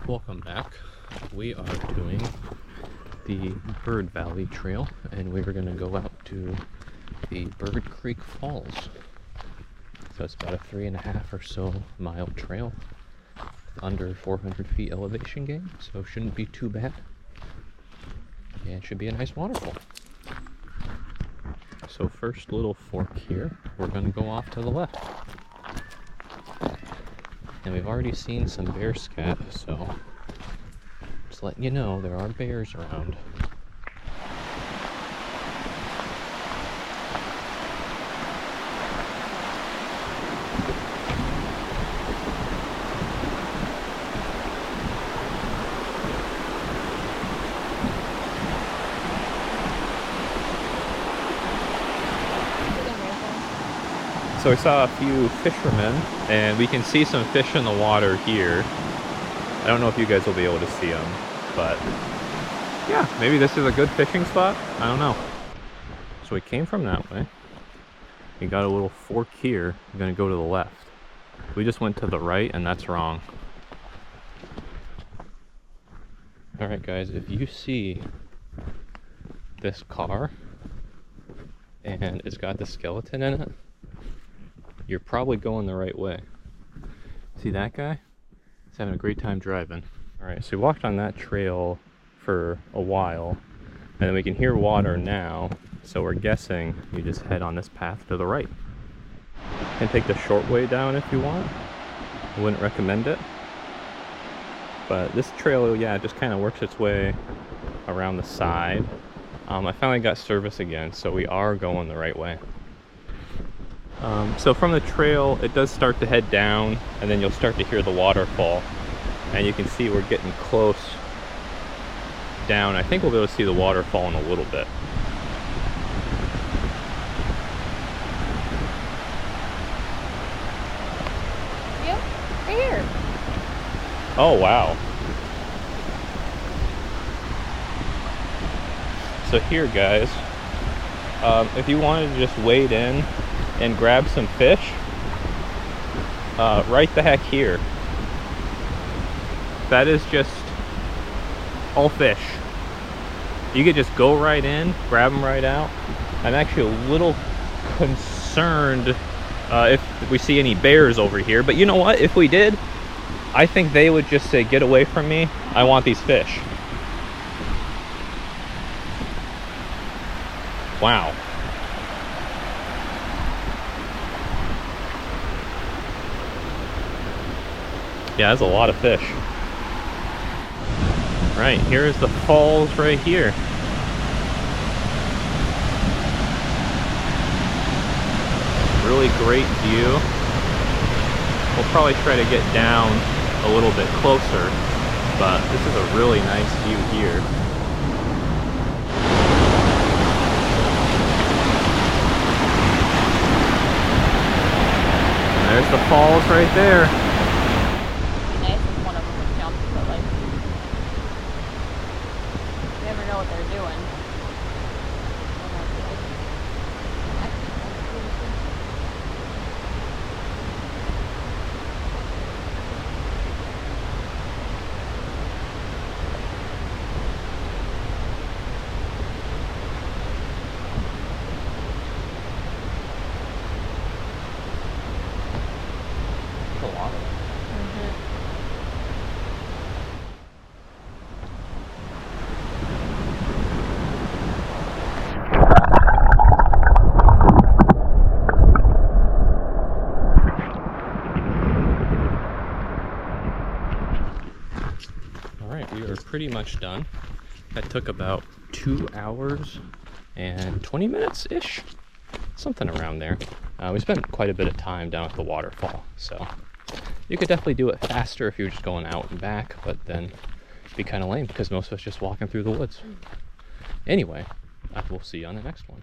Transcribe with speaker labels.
Speaker 1: Welcome back. We are doing the Bird Valley Trail, and we're going to go out to the Bird Creek Falls. So it's about a 3.5 or so mile trail, under 400 feet elevation gain, so shouldn't be too bad. And it should be a nice waterfall. So first little fork here, we're going to go off to the left. And we've already seen some bear scat, so just letting you know there are bears around. So we saw a few fishermen, and we can see some fish in the water here. I don't know if you guys will be able to see them, but yeah, maybe this is a good fishing spot. I don't know. So we came from that way. We got a little fork here. We're gonna go to the left. We just went to the right, and that's wrong. All right, guys, if you see this car and it's got the skeleton in it, you're probably going the right way. See that guy? He's having a great time driving. All right, so we walked on that trail for a while, and then we can hear water now, so we're guessing you just head on this path to the right. You can take the short way down if you want. I wouldn't recommend it. But this trail, yeah, just kind of works its way around the side. I finally got service again, so we are going the right way. So from the trail, it does start to head down, and then you'll start to hear the waterfall. And you can see we're getting close down. I think we'll be able to see the waterfall in a little bit.
Speaker 2: Yep, right here.
Speaker 1: Oh, wow. So here, guys, if you wanted to just wade in and grab some fish, right the heck here. That is just all fish. You could just go right in, grab them right out. I'm actually a little concerned if we see any bears over here, but you know what? If we did, I think they would just say, "Get away from me, I want these fish." Wow. Yeah, that's a lot of fish. Right, here's the falls right here. Really great view. We'll probably try to get down a little bit closer, but this is a really nice view here. And there's the falls right there.
Speaker 2: What they're doing.
Speaker 1: There's a lot of them. We are pretty much done. That took about 2 hours and 20 minutes-ish, something around there. We spent quite a bit of time down at the waterfall, so you could definitely do it faster if you're just going out and back, but then it'd be kind of lame because most of us just walking through the woods. Anyway, I will see you on the next one.